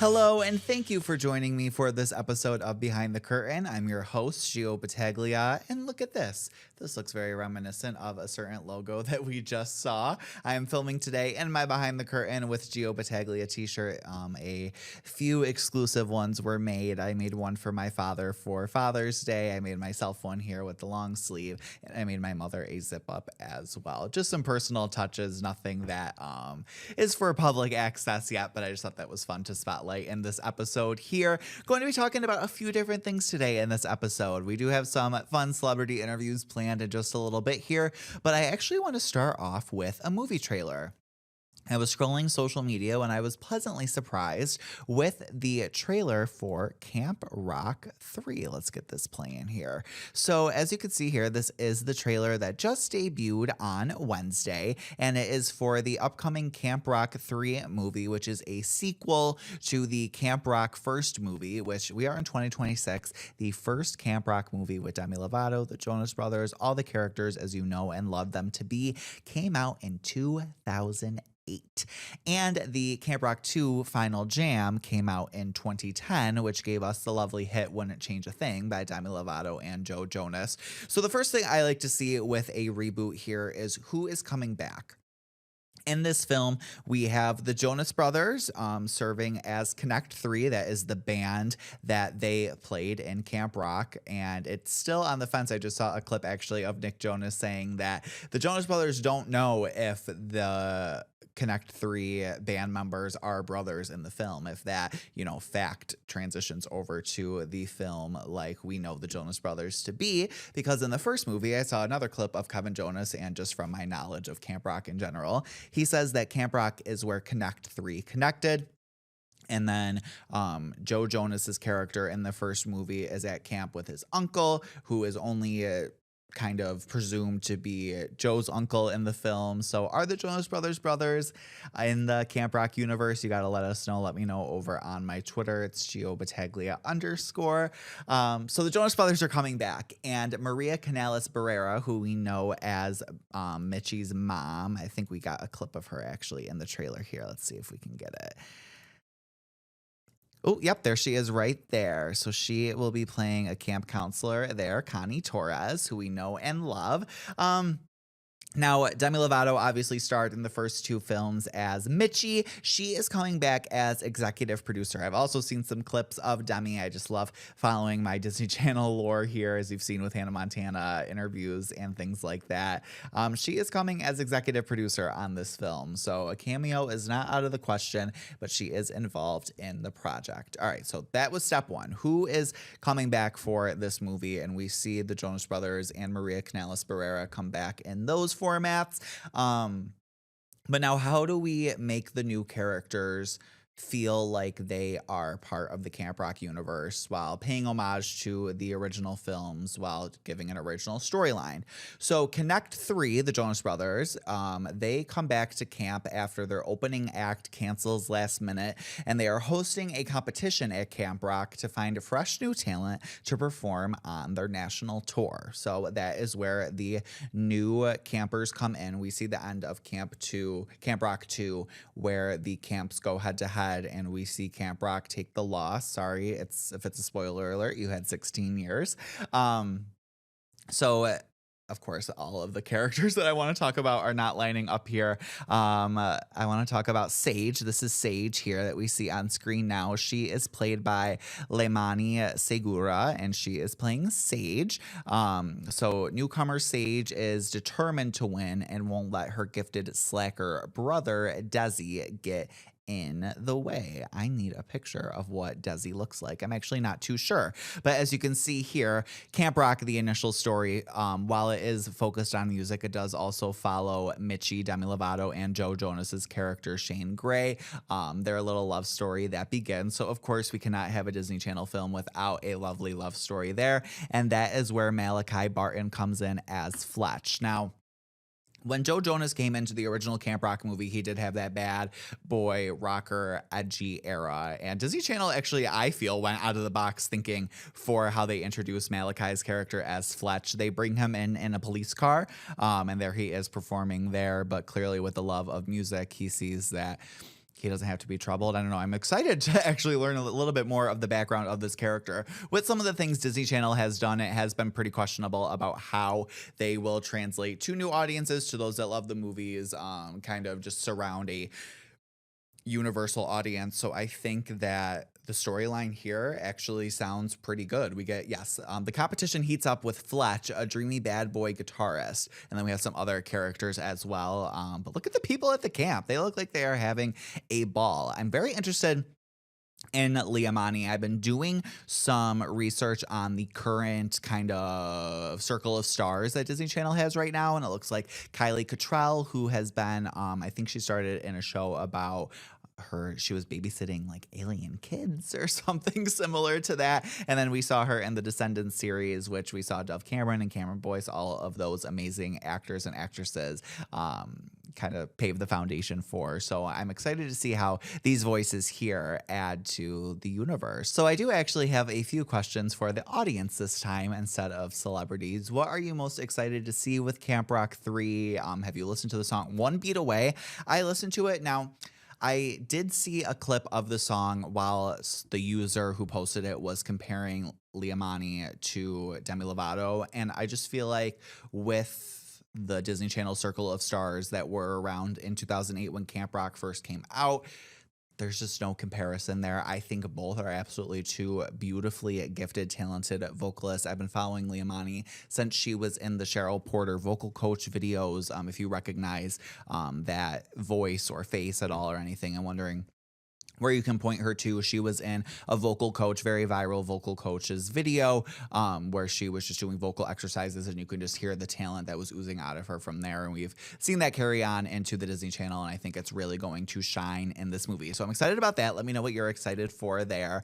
Hello, and thank you for joining me for this episode of Behind the Curtain. I'm your host, Gio Battaglia, and look at this. This looks very reminiscent of a certain logo that we just saw. I am filming today in my Behind the Curtain with Gio Battaglia t-shirt. A few exclusive ones were made. I made one for my father for Father's Day. I made myself one here with the long sleeve, and I made my mother a zip-up as well. Just some personal touches, nothing that is for public access yet, but I just thought that was fun to spotlight in this episode here. Going to be talking about a few different things today in this episode. We do have some fun celebrity interviews planned in just a little bit here, but I actually want to start off with a movie trailer. I was scrolling social media when I was pleasantly surprised with the trailer for Camp Rock 3. Let's get this playing here. So as you can see here, this is the trailer that just debuted on Wednesday, and it is for the upcoming Camp Rock 3 movie, which is a sequel to the Camp Rock first movie, which we are in 2026. The first Camp Rock movie with Demi Lovato, the Jonas Brothers, all the characters as you know and love them to be, came out in 2008. And the Camp Rock 2 Final Jam came out in 2010, which gave us the lovely hit Wouldn't Change a Thing by Demi Lovato and Joe Jonas. So the first thing I like to see with a reboot here is who is coming back. In this film, we have the Jonas Brothers serving as Connect 3. That is the band that they played in Camp Rock, and it's still on the fence. I just saw a clip actually of Nick Jonas saying that the Jonas Brothers don't know if the Connect 3 band members are brothers in the film, if that, fact transitions over to the film like we know the Jonas Brothers to be, because in the first movie, I saw another clip of Kevin Jonas, and just from my knowledge of Camp Rock in general, he says that Camp Rock is where Connect 3 connected. And then Joe Jonas's character in the first movie is at camp with his uncle, who is only kind of presumed to be Joe's uncle in the film. So are the Jonas Brothers brothers in the Camp Rock universe? You got to let us know. Let me know over on my Twitter. It's Gio Battaglia _. So the Jonas Brothers are coming back, and Maria Canales Barrera, who we know as Mitchie's mom. I think we got a clip of her actually in the trailer here. Let's see if we can get it. Oh, yep, there she is right there. So she will be playing a camp counselor there, Connie Torres, who we know and love. Now, Demi Lovato obviously starred in the first two films as Mitchie. She is coming back as executive producer. I've also seen some clips of Demi. I just love following my Disney Channel lore here, as you've seen with Hannah Montana interviews and things like that. She is coming as executive producer on this film. So a cameo is not out of the question, but she is involved in the project. All right, so that was step one. Who is coming back for this movie? And we see the Jonas Brothers and Maria Canales Barrera come back in those formats. But now, how do we make the new characters feel like they are part of the Camp Rock universe while paying homage to the original films, while giving an original storyline? So Connect 3, the Jonas Brothers, they come back to camp after their opening act cancels last minute, and they are hosting a competition at Camp Rock to find fresh new talent to perform on their national tour. So that is where the new campers come in. We see the end of Camp Rock 2, where the camps go head to head, and we see Camp Rock take the loss. Sorry, if it's a spoiler alert, you had 16 years. So of course, all of the characters that I want to talk about are not lining up here. I want to talk about Sage. This is Sage here that we see on screen now. She is played by Leimani Segura, and she is playing Sage. So newcomer Sage is determined to win and won't let her gifted slacker brother Desi get in the way. I need a picture of what Desi looks like. I'm actually not too sure. But as you can see here, Camp Rock, the initial story, while it is focused on music, it does also follow Mitchie, Demi Lovato, and Joe Jonas's character, Shane Gray. Their little love story that begins. So, of course, we cannot have a Disney Channel film without a lovely love story there. And that is where Malachi Barton comes in as Fletch. Now, when Joe Jonas came into the original Camp Rock movie, he did have that bad boy rocker edgy era. And Disney Channel actually, I feel, went out of the box thinking for how they introduced Malachi's character as Fletch. They bring him in a police car, and there he is performing there. But clearly with the love of music, he sees that He doesn't have to be troubled. I don't know. I'm excited to actually learn a little bit more of the background of this character. With some of the things Disney Channel has done, it has been pretty questionable about how they will translate to new audiences, to those that love the movies, kind of just surround a universal audience. So I think that the storyline here actually sounds pretty good. We get, yes, the competition heats up with Fletch, a dreamy bad boy guitarist. And then we have some other characters as well. But look at the people at the camp. They look like they are having a ball. I'm very interested in Liamani. I've been doing some research on the current kind of circle of stars that Disney Channel has right now. And it looks like Kylie Cottrell, who has been, I think she started in a show about she was babysitting like alien kids or something similar to that. And then we saw her in the Descendants series, which we saw Dove Cameron and Cameron Boyce, all of those amazing actors and actresses, kind of pave the foundation for. So I'm excited to see how these voices here add to the universe. So I do actually have a few questions for the audience this time instead of celebrities. What are you most excited to see with Camp Rock 3? Have you listened to the song One Beat Away? I listened to it. Now, I did see a clip of the song while the user who posted it was comparing Liamani to Demi Lovato. And I just feel like with the Disney Channel circle of stars that were around in 2008 when Camp Rock first came out, there's just no comparison there. I think both are absolutely two beautifully gifted, talented vocalists. I've been following Liamani since she was in the Cheryl Porter vocal coach videos. If you recognize that voice or face at all or anything, I'm wondering where you can point her to. She was in a vocal coach, very viral vocal coach's video, where she was just doing vocal exercises, and you can just hear the talent that was oozing out of her from there. And we've seen that carry on into the Disney Channel, and I think it's really going to shine in this movie. So I'm excited about that. Let me know what you're excited for there.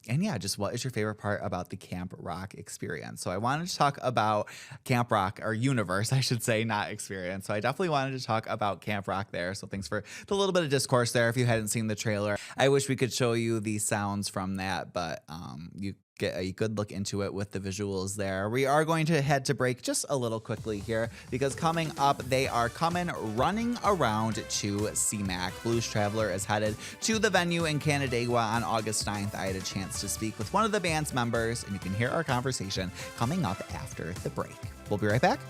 And yeah, just what is your favorite part about the Camp Rock experience? So I wanted to talk about Camp Rock, or universe, I should say, not experience. So I definitely wanted to talk about Camp Rock there. So thanks for the little bit of discourse there. If you hadn't seen the trailer, I wish we could show you the sounds from that, but you get a good look into it with the visuals there. We are going to head to break just a little quickly here, because coming up, they are coming running around to CMAC. Blues Traveler is headed to the venue in Canandaigua on August 9th. I had a chance to speak with one of the band's members, and you can hear our conversation coming up after the break. We'll be right back.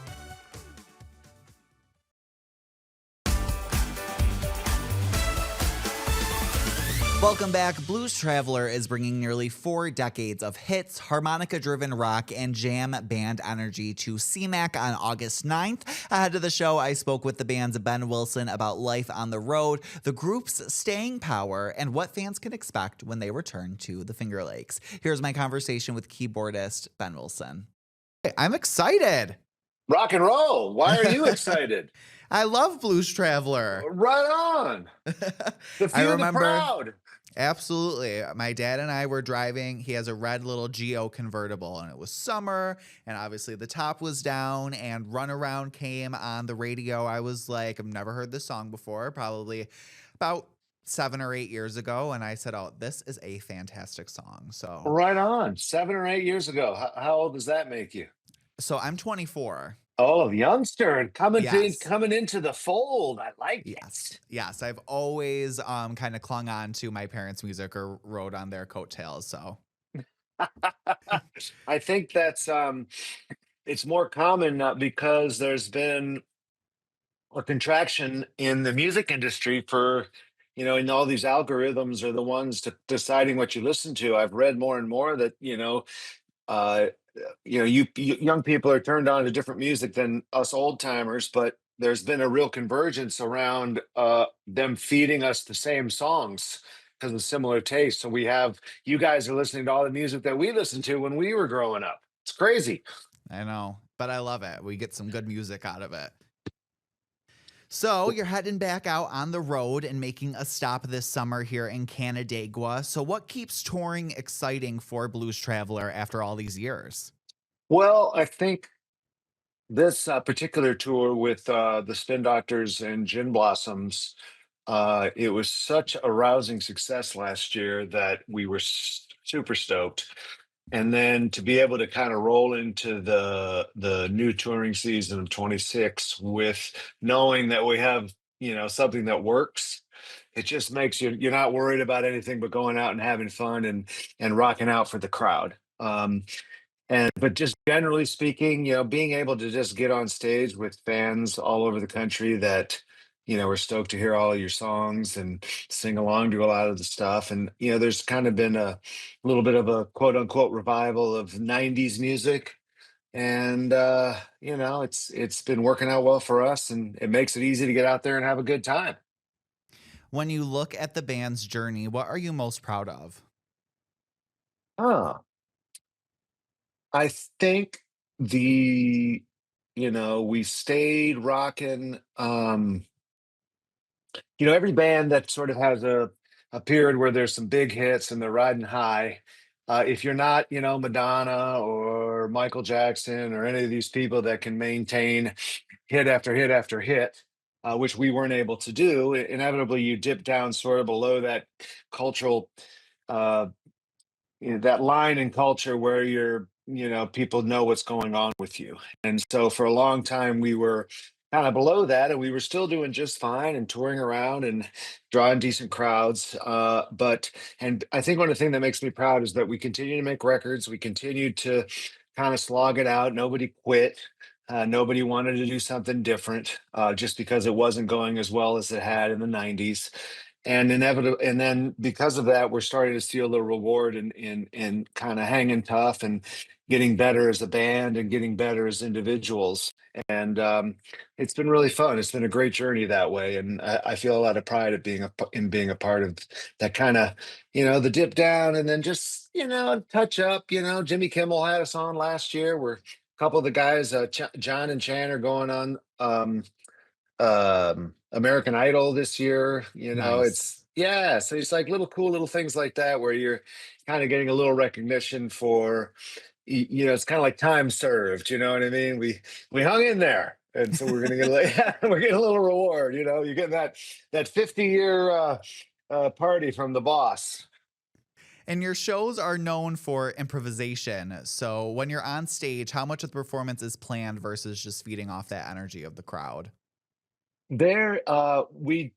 Welcome back. Blues Traveler is bringing nearly 4 decades of hits, harmonica-driven rock, and jam band energy to CMAC on August 9th. Ahead of the show, I spoke with the band's Ben Wilson about life on the road, the group's staying power, and what fans can expect when they return to the Finger Lakes. Here's my conversation with keyboardist Ben Wilson. I'm excited. Rock and roll. Why are you excited? I love Blues Traveler. Right on. The few and the proud. Absolutely. My dad and I were driving. He has a red little Gio convertible, and it was summer, and obviously the top was down, and Runaround came on the radio. I was like, I've never heard this song before, probably about 7 or 8 years ago. And I said, oh, this is a fantastic song. So Right on. 7 or 8 years ago. How old does that make you? I'm 24. Oh, youngster and Yes. coming into the fold. I like Yes. it. Yes. I've always kind of clung on to my parents' music or rode on their coattails. So I think that's it's more common because there's been a contraction in the music industry for, and all these algorithms are the ones deciding what you listen to. I've read more and more that, uh, young people are turned on to different music than us old timers, but there's been a real convergence around them feeding us the same songs because of similar tastes. So you guys are listening to all the music that we listened to when we were growing up. It's crazy. I know, but I love it. We get some good music out of it. So you're heading back out on the road and making a stop this summer here in Canandaigua. So what keeps touring exciting for Blues Traveler after all these years? Well, I think this particular tour with the Spin Doctors and Gin Blossoms, it was such a rousing success last year that we were super stoked. And then to be able to kind of roll into the new touring season of 26 with knowing that we have something that works. It just makes you're not worried about anything but going out and having fun and rocking out for the crowd. And but just generally speaking, being able to just get on stage with fans all over the country that, are stoked to hear all of your songs and sing along to a lot of the stuff. And, there's kind of been a little bit of a quote unquote revival of 90s music. And it's been working out well for us, and it makes it easy to get out there and have a good time. When you look at the band's journey, what are you most proud of? Huh. I think we stayed rocking. Every band that sort of has a period where there's some big hits and they're riding high. If you're not, Madonna or Michael Jackson or any of these people that can maintain hit after hit after hit, which we weren't able to do, inevitably you dip down sort of below that cultural uh, that line in culture where people know what's going on with you. And so for a long time we were kind of below that, and we were still doing just fine and touring around and drawing decent crowds. But and I think one of the things that makes me proud is that we continue to make records. We continued to kind of slog it out. Nobody quit. Nobody wanted to do something different, just because it wasn't going as well as it had in the 90s. And then because of that, we're starting to feel the reward in kind of hanging tough and getting better as a band and getting better as individuals. And it's been really fun. It's been a great journey that way, and I feel a lot of pride at in being a part of that kind of, the dip down and then just touch up. Jimmy Kimmel had us on last year. Where a couple of the guys, John and Chan, are going on American Idol this year. Nice. It's yeah, so it's like little cool little things like that where you're kind of getting a little recognition for it's kind of like time served, you know what I mean? We hung in there. And so we're gonna get we're getting a little reward, you're getting that 50-year party from the boss. And your shows are known for improvisation. So when you're on stage, how much of the performance is planned versus just feeding off that energy of the crowd? There, we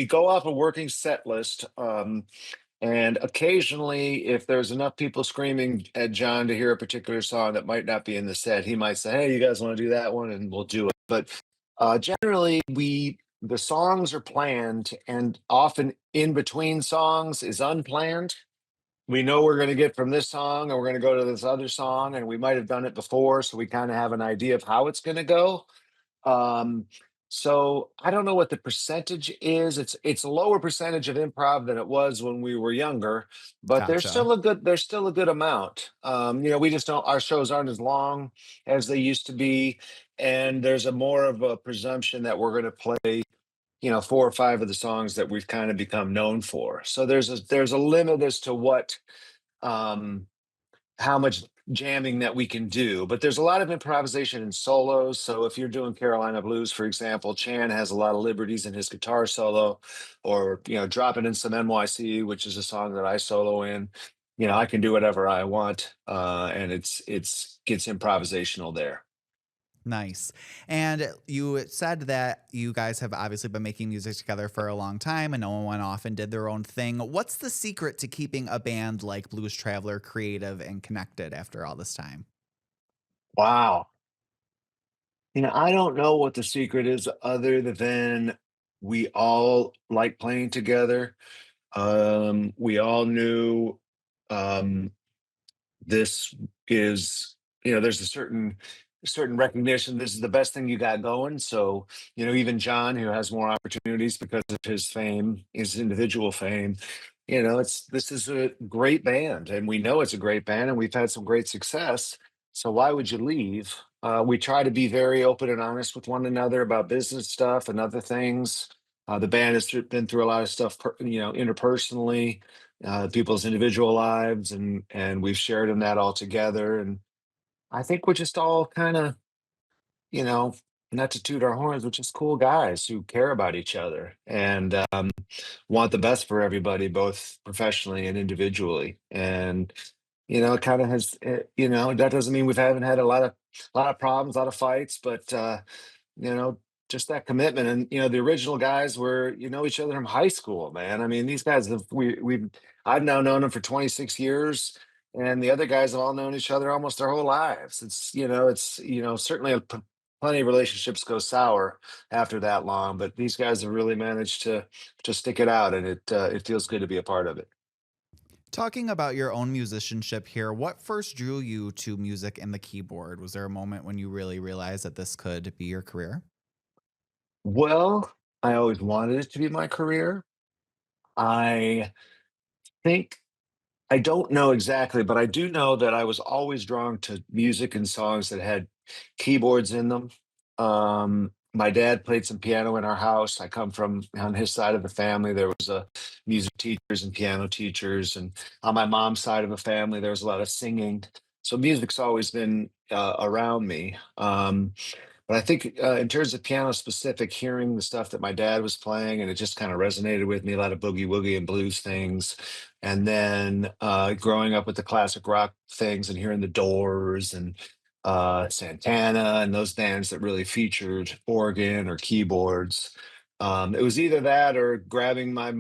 go off a working set list. And occasionally, if there's enough people screaming at John to hear a particular song that might not be in the set, he might say, "Hey, you guys want to do that one?" And we'll do it. But generally, the songs are planned, and often in between songs is unplanned. We know we're going to get from this song, and we're going to go to this other song, and we might have done it before, so we kind of have an idea of how it's going to go. um, so I don't know what the percentage is. It's a lower percentage of improv than it was when we were younger, but Gotcha. there's still a good amount. We just don't our shows aren't as long as they used to be, and there's a more of a presumption that we're gonna play, four or five of the songs that we've kind of become known for. So there's a limit as to what um how much jamming that we can do, but there's a lot of improvisation in solos. So if you're doing Carolina Blues, for example, Chan has a lot of liberties in his guitar solo, or dropping in some NYC, which is a song that I solo in. I can do whatever I want, and it's gets improvisational there. Nice. And you said that you guys have obviously been making music together for a long time and no one went off and did their own thing. What's the secret to keeping a band like Blues Traveler creative and connected after all this time? Wow. I don't know what the secret is other than we all like playing together. We all knew um, this is there's a certain recognition this is the best thing you got going. So even John, who has more opportunities because of his fame, his individual fame, it's this is a great band, and we know it's a great band, and we've had some great success. So why would you leave? We try to be very open and honest with one another about business stuff and other things. The band has been through a lot of stuff, interpersonally, people's individual lives, and we've shared in that all together. And I think we're just all kind of, you know, not to toot our horns, but just cool guys who care about each other and want the best for everybody, both professionally and individually. And it kind of has, that doesn't mean we haven't had a lot of problems, a lot of fights, but you know, just that commitment. And the original guys were each other from high school, man. I mean, these guys have we've I've now known them for 26 years, and the other guys have all known each other almost their whole lives. It's certainly plenty of relationships go sour after that long, but these guys have really managed to stick it out, and it feels good to be a part of it. Talking about your own musicianship here, what first drew you to music and the keyboard? Was there a moment when you really realized that this could be your career? Well, I always wanted it to be my career. I think I don't know exactly, but I do know that I was always drawn to music and songs that had keyboards in them. My dad played some piano in our house. I come from on his side of the family. There was music teachers and piano teachers, and on my mom's side of the family, there was a lot of singing. So music's always been around me. But I think, in terms of piano specific, hearing the stuff that my dad was playing, and it just kind of resonated with me, a lot of boogie woogie and blues things. And then growing up with the classic rock things and hearing the Doors and Santana and those bands that really featured organ or keyboards. It was either that or grabbing my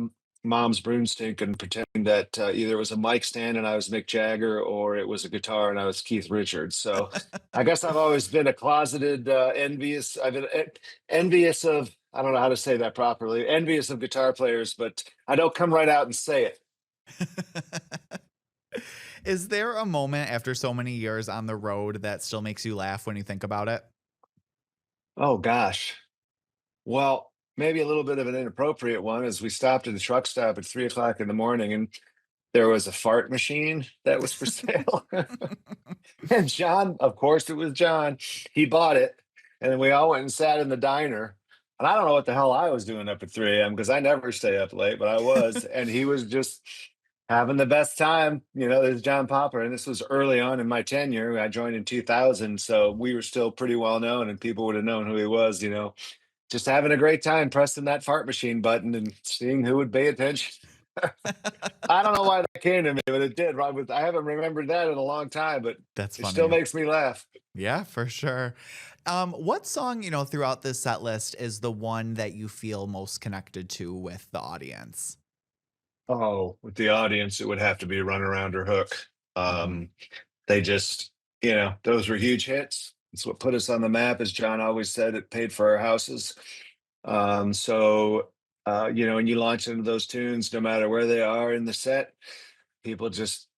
mom's broomstick and pretending that either it was a mic stand and I was Mick Jagger, or it was a guitar and I was Keith Richards. So I guess I've always been a closeted envious. I've been envious of. I don't know how to say that properly. Envious of guitar players, but I don't come right out and say it. Is there a moment after so many years on the road that still makes you laugh when you think about it? Oh gosh. Well, maybe a little bit of an inappropriate one is we stopped at the truck stop at 3 o'clock in the morning, and there was a fart machine that was for sale. And John, of course, it was John. He bought it, and then we all went and sat in the diner. And I don't know what the hell I was doing up at 3 a.m. because I never stay up late, but I was. And he was just having the best time. There's John Popper. And this was early on in my tenure. I joined in 2000. So we were still pretty well known, and people would have known who he was, just having a great time pressing that fart machine button and seeing who would pay attention. I don't know why that came to me, but it did. Right, I haven't remembered that in a long time, but That's it still funny. makes me laugh. Yeah, for sure. What song, throughout this set list is the one that you feel most connected to with the audience? Oh, with the audience, it would have to be "Run Around Her Hook." Mhm. Um, they just, those were huge hits. It's what put us on the map, as John always said. It paid for our houses. When you launch into those tunes, no matter where they are in the set, people just,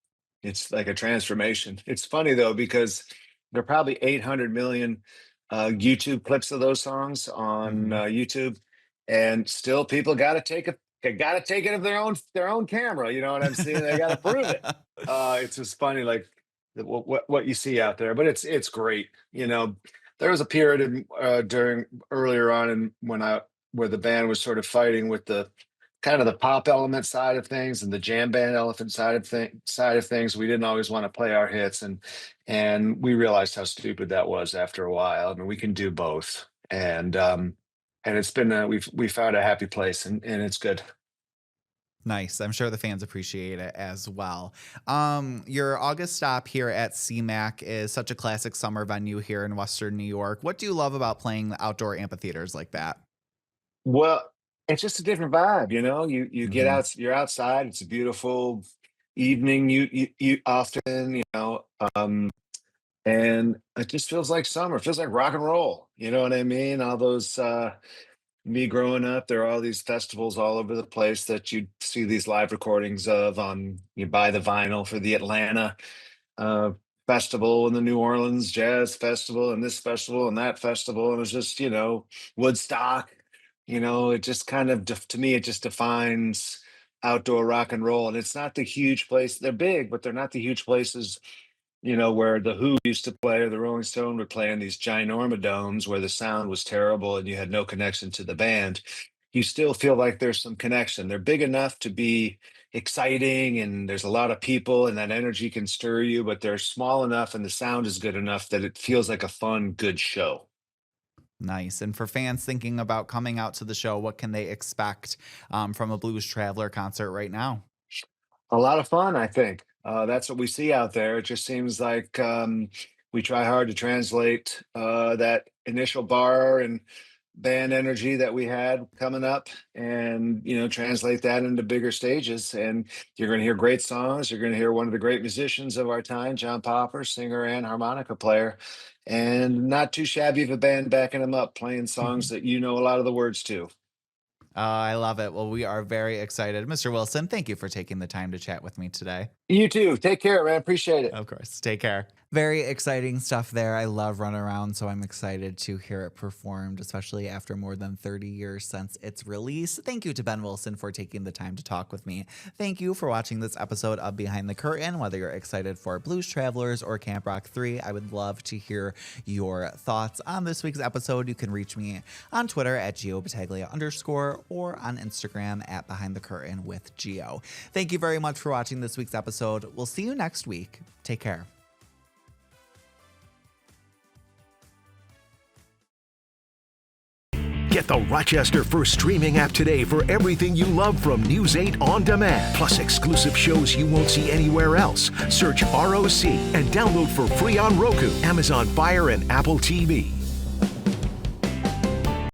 it's like a transformation. It's funny though, because there are probably 800 million YouTube clips of those songs on Mhm. YouTube, and still people got to take it. They got to take it of their own camera. You know what I'm saying? They got to prove it. It's just funny, like what you see out there, but it's great. There was a period during earlier on, and when I where the band was sort of fighting with the kind of the pop element side of things and the jam band elephant side of things. We didn't always want to play our hits, and we realized how stupid that was after a while. I mean, we can do both, and it's been we found a happy place, and it's good. Nice. I'm sure the fans appreciate it as well. Your August stop here at CMAC is such a classic summer venue here in Western New York. What do you love about playing the outdoor amphitheaters like that? Well, it's just a different vibe, You get Mhm. out, you're outside. It's a beautiful evening. You often, and it just feels like summer. It feels like rock and roll. You know what I mean? All those me growing up, there are all these festivals all over the place that you see these live recordings of. You buy the vinyl for the Atlanta uh, festival and the New Orleans Jazz Festival and this festival and that festival, and it's just Woodstock. It just kind of to me it just defines outdoor rock and roll, and it's not the huge place. They're big, but they're not the huge places. Where the Who used to play or the Rolling Stone would play in these ginormous domes where the sound was terrible and you had no connection to the band. You still feel like there's some connection. They're big enough to be exciting, and there's a lot of people and that energy can stir you, but they're small enough and the sound is good enough that it feels like a fun, good show. Nice. And for fans thinking about coming out to the show, what can they expect from a Blues Traveler concert right now? A lot of fun, I think. That's what we see out there. It just seems like we try hard to translate that initial bar and band energy that we had coming up, and translate that into bigger stages. And you're going to hear great songs. You're going to hear one of the great musicians of our time, John Popper, singer and harmonica player, and not too shabby of a band backing him up, playing songs that a lot of the words to. I love it. Well, we are very excited. Mr. Wilson, thank you for taking the time to chat with me today. You too. Take care, man. Appreciate it. Of course. Take care. Very exciting stuff there. I love Runaround, so I'm excited to hear it performed, especially after more than 30 years since its release. Thank you to Ben Wilson for taking the time to talk with me. Thank you for watching this episode of Behind the Curtain. Whether you're excited for Blues Travelers or Camp Rock 3, I would love to hear your thoughts on this week's episode. You can reach me on Twitter at Gio Battaglia _ or on Instagram at Behind the Curtain with Gio. Thank you very much for watching this week's episode. We'll see you next week. Take care. Get the Rochester First streaming app today for everything you love from News 8 On Demand, plus exclusive shows you won't see anywhere else. Search ROC and download for free on Roku, Amazon Fire, and Apple TV.